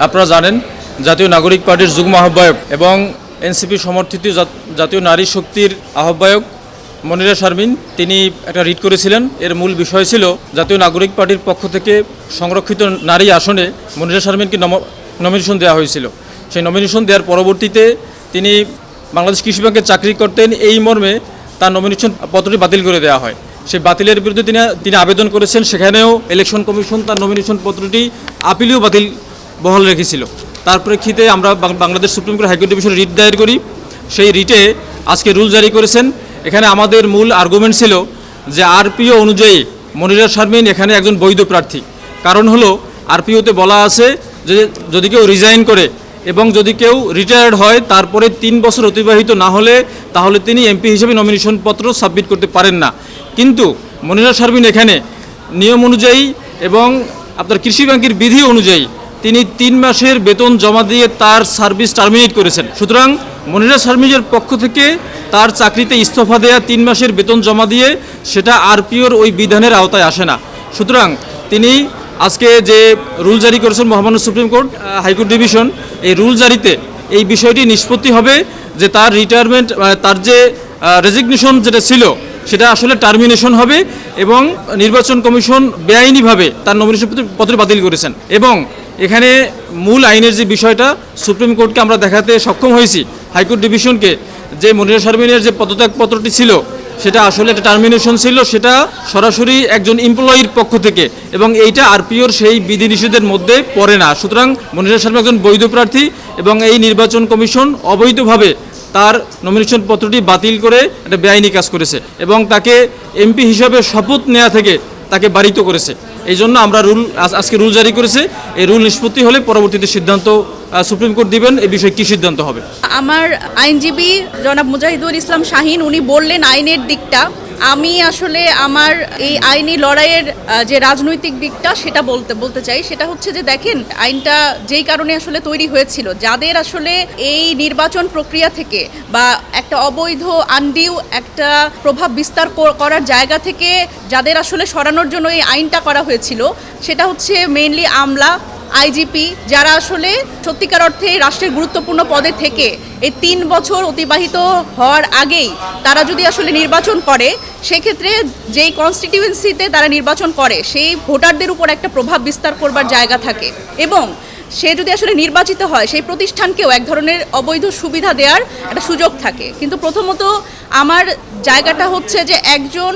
আপনারা জানেন জাতীয় নাগরিক পার্টির যুগ্ম আহ্বায়ক এবং এনসিপি সমর্থিত জাতীয় নারী শক্তির আহ্বায়ক মনিরা শারমিন তিনি একটা রিট করেছিলেন। এর মূল বিষয় ছিল জাতীয় নাগরিক পার্টির পক্ষ থেকে সংরক্ষিত নারী আসনে মনিরা শারমিনকে নমিনেশন দেওয়া হয়েছিল। সেই নমিনেশন দেওয়ার পরবর্তীতে তিনি বাংলাদেশ কৃষি ব্যাংকে চাকরি করতেন, এই মর্মে তার নমিনেশন পত্রটি বাতিল করে দেওয়া হয়। সেই বাতিলের বিরুদ্ধে তিনি আবেদন করেছেন। সেখানেও ইলেকশন কমিশন তার নমিনেশন পত্রটি আপিলেও বাতিল বহাল রেখেছিল। তার প্রেক্ষিতে আমরা বাংলাদেশ সুপ্রিম কোর্ট হাইকোর্ট ডিভিশনে রিট দায়ের করি। সেই রিটে আজকে রুল জারি করেছেন। এখানে আমাদের মূল আর্গুমেন্ট ছিল যে আরপিও অনুযায়ী মনিরা শারমিন এখানে একজন বৈধ প্রার্থী। কারণ হলো আরপিওতে বলা আছে যে যদি কেউ রিজাইন করে এবং যদি কেউ রিটায়ার্ড হয় তারপরে 3 বছর অতিবাহিত না হলে তাহলে তিনি এমপি হিসেবে নমিনেশন পত্র সাবমিট করতে পারেন না। কিন্তু মনিরা শারমিন এখানে নিয়ম অনুযায়ী এবং আপনার কৃষি ব্যাংকের বিধি অনুযায়ী তিনি 3 মাসের বেতন জমা দিয়ে তার সার্ভিস টার্মিনেট করেছেন। সুতরাং মনিরা শারমিনের পক্ষ থেকে তার চাকরিতে ইস্তফা দেয়া 3 মাসের বেতন জমা দিয়ে সেটা আরপিওর ওই বিধানের আওতায় আসে না। সুতরাং তিনি আজকে যে রুল জারি করেছেন মহামান্য সুপ্রিম কোর্ট হাইকোর্ট ডিভিশন, এই রুল জারিতে এই বিষয়টি নিষ্পত্তি হবে যে তার রিটায়ারমেন্ট, তার যে রেজিগনেশন যেটা ছিল সেটা আসলে টার্মিনেশন হবে এবং নির্বাচন কমিশন বেআইনিভাবে তার নমিনেশন পত্র বাতিল করেছেন। এবং এখানে মূল আইনের যে বিষয়টা সুপ্রিম কোর্টকে আমরা দেখাতে সক্ষম হয়েছি, হাইকোর্ট ডিভিশনকে, যে মনিরা শারমিনের যে পদত্যাগপত্রটি ছিল সেটা আসলে একটা টার্মিনেশন ছিল, সেটা সরাসরি একজন এমপ্লয়ির পক্ষ থেকে এবং এইটা আরপিওর সেই বিধিনিষেধের মধ্যে পড়ে না। সুতরাং মনিরা শারমিন একজন বৈধ প্রার্থী এবং এই নির্বাচন কমিশন অবৈধভাবে তার নমিনেশন পত্রটি বাতিল করে একটা বেআইনি কাজ করেছে এবং তাকে এমপি হিসাবে শপথ নেওয়া থেকে তাকে বারিত করেছে। এই জন্য আমরা আজকে রুল জারি করেছে। এই রুল নিষ্পত্তি হলে পরবর্তীতে সিদ্ধান্ত সুপ্রিম কোর্ট দিবেন এই বিষয়ে কী সিদ্ধান্ত হবে। আমার আইনজীবী জনাব মুজাহিদুল ইসলাম শাহিন উনি বললেন আইনের দিকটা। আমি আসলে আমার এই আইনি লড়াইয়ের যে রাজনৈতিক দিকটা সেটা বলতে চাই। সেটা হচ্ছে যে দেখেন, আইনটা যেই কারণে আসলে তৈরি হয়েছিল, যাদের আসলে এই নির্বাচন প্রক্রিয়া থেকে বা একটা অবৈধ আনডিউ একটা প্রভাব বিস্তার করার জায়গা থেকে যাদের আসলে সরানোর জন্য এই আইনটা করা হয়েছিল, সেটা হচ্ছে মেইনলি আমলা, আইজিপি, যারা আসলে সত্যিকার অর্থে রাষ্ট্রের গুরুত্বপূর্ণ পদে থেকে এই 3 বছর অতিবাহিত হওয়ার আগেই তারা যদি আসলে নির্বাচন করে, সেক্ষেত্রে যেই কনস্টিটিউয়েন্সিতে তারা নির্বাচন করে সেই ভোটারদের উপর একটা প্রভাব বিস্তার করবার জায়গা থাকে এবং সে যদি আসলে নির্বাচিত হয় সেই প্রতিষ্ঠানকেও এক ধরনের অবৈধ সুবিধা দেওয়ার একটা সুযোগ থাকে। কিন্তু প্রথমত আমার জায়গাটা হচ্ছে যে একজন,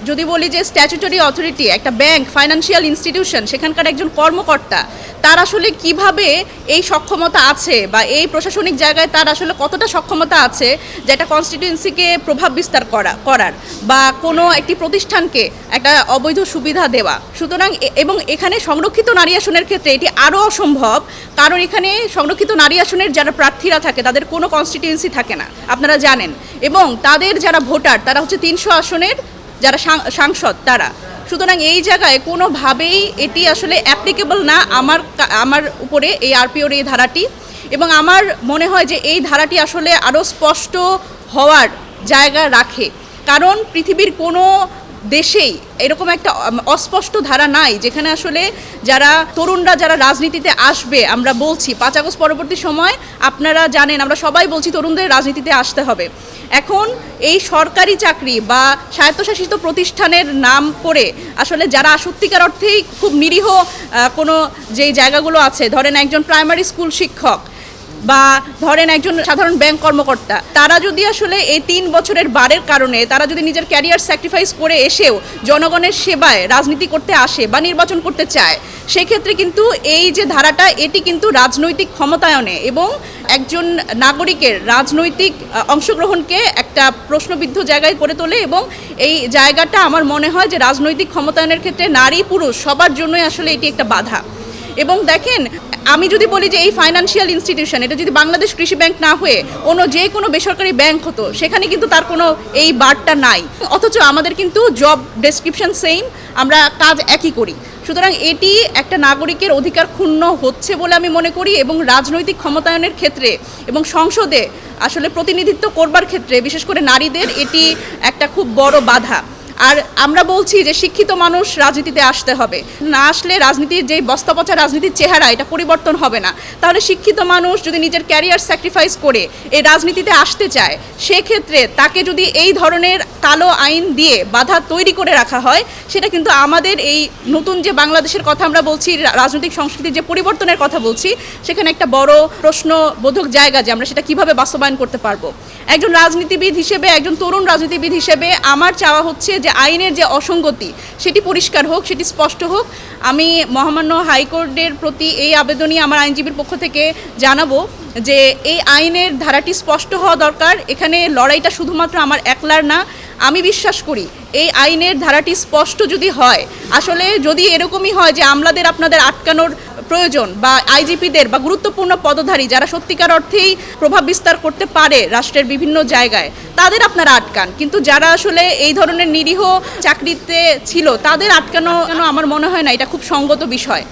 যদি বলি যে স্ট্যাচুটরি অথরিটি, একটা ব্যাংক, ফাইন্যান্সিয়াল ইনস্টিটিউশন, সেখানকার একজন কর্মকর্তা, তার আসলে কিভাবে এই সক্ষমতা আছে বা এই প্রশাসনিক জায়গায় তার আসলে কতটা সক্ষমতা আছে যে একটা কনস্টিটিউয়েন্সিকে প্রভাব বিস্তার করার বা কোনো একটি প্রতিষ্ঠানকে একটা অবৈধ সুবিধা দেওয়া। সুতরাং এবং এখানে সংরক্ষিত নারী আসনের ক্ষেত্রে এটি আরও অসম্ভব, কারণ এখানে সংরক্ষিত নারী আসনের যারা প্রার্থীরা থাকে তাদের কোনো কনস্টিটিউয়েন্সি থাকে না, আপনারা জানেন, এবং তাদের যারা ভোটার তারা হচ্ছে 300 আসনের যারা সাংসদ তারা। সুতরাং এই জায়গায় কোনোভাবেই এটি আসলে অ্যাপ্লিকেবল না আমার উপরে এই আরপিওর এই ধারাটি। এবং আমার মনে হয় যে এই ধারাটি আসলে আরও স্পষ্ট হওয়ার জায়গা রাখে, কারণ পৃথিবীর কোনো দেশেই এরকম একটা অস্পষ্ট ধারা নাই যেখানে আসলে যারা তরুণরা যারা রাজনীতিতে আসবে, আমরা বলছি 5 আগস্ট পরবর্তী সময় আপনারা জানেন আমরা সবাই বলছি তরুণদের রাজনীতিতে আসতে হবে। এখন এই সরকারি চাকরি বা স্বায়ত্তশাসিত প্রতিষ্ঠানের নাম করে আসলে যারা সত্যিকার অর্থেই খুব নিরীহ কোনো যেই জায়গাগুলো আছে, ধরেন একজন প্রাইমারি স্কুল শিক্ষক বা ধরেন একজন সাধারণ ব্যাংক কর্মকর্তা, তারা যদি আসলে এই 3 বছরের বারের কারণে তারা যদি নিজের ক্যারিয়ার স্যাক্রিফাইস করে এসেও জনগণের সেবায় রাজনীতি করতে আসে বা নির্বাচন করতে চায়, সেক্ষেত্রে কিন্তু এই যে ধারাটা এটি কিন্তু রাজনৈতিক ক্ষমতায়নে এবং একজন নাগরিকের রাজনৈতিক অংশগ্রহণকে একটা প্রশ্নবিদ্ধ জায়গায় করে তোলে এবং এই জায়গাটা আমার মনে হয় যে রাজনৈতিক ক্ষমতায়নের ক্ষেত্রে নারী পুরুষ সবার জন্যই আসলে এটি একটা বাধা। এবং দেখেন, আমি যদি বলি যে এই ফাইন্যান্সিয়াল ইনস্টিটিউশন এটা যদি বাংলাদেশ কৃষি ব্যাংক না হয়ে অন্য যে কোনো বেসরকারি ব্যাংক হতো, সেখানে কিন্তু তার কোনো এই বারটা নাই, অথচ আমাদের কিন্তু জব ডেসক্রিপশন সেম, আমরা কাজ একই করি। সুতরাং এটি একটা নাগরিকের অধিকার ক্ষুণ্ণ হচ্ছে বলে আমি মনে করি এবং রাজনৈতিক ক্ষমতায়নের ক্ষেত্রে এবং সংসদে আসলে প্রতিনিধিত্ব করবার ক্ষেত্রে বিশেষ করে নারীদের এটি একটা খুব বড় বাধা। আর আমরা বলছি যে শিক্ষিত মানুষ রাজনীতিতে আসতে হবে, না আসলে রাজনীতির যে বস্তাপচা রাজনীতির চেহারা এটা পরিবর্তন হবে না। তাহলে শিক্ষিত মানুষ যদি নিজের ক্যারিয়ার স্যাক্রিফাইস করে এই রাজনীতিতে আসতে চায়, সেক্ষেত্রে তাকে যদি এই ধরনের কালো আইন দিয়ে বাধা তৈরি করে রাখা হয়, সেটা কিন্তু আমাদের এই নতুন যে বাংলাদেশের কথা আমরা বলছি, রাজনৈতিক সংস্কৃতির যে পরিবর্তনের কথা বলছি, সেখানে একটা বড় প্রশ্নবোধক জায়গা যে আমরা সেটা কিভাবে বাস্তবায়ন করতে পারবো। একজন রাজনীতিবিদ হিসেবে, একজন তরুণ রাজনীতিবিদ হিসেবে আমার চাওয়া হচ্ছে যে আইনের যে অসঙ্গতি সেটি পরিষ্কার হোক, সেটি স্পষ্ট হোক। আমি মহামান্য হাইকোর্টের প্রতি এই আবেদনই আমার আইনজীবীর পক্ষ থেকে জানাবো যে এই আইনের ধারাটি স্পষ্ট হওয়া দরকার। এখানে লড়াইটা শুধুমাত্র আমার একলার না। আমি বিশ্বাস করি এই আইনের ধারাটি স্পষ্ট যদি হয়, আসলে যদি এরকমই হয় যে আমলাদের আপনাদের আটকানোর প্রয়োজন, বা আইজিপিদের বা গুরুত্বপূর্ণ পদধারী যারা সত্যিকার অর্থেই প্রভাব বিস্তার করতে পারে রাষ্ট্রের বিভিন্ন জায়গায়, তাদের আপনারা আটকান, কিন্তু যারা আসলে এই ধরনের নিরীহ চাকরিতে ছিল তাদের আটকানো আমার মনে হয় না এটা খুব সঙ্গত বিষয়।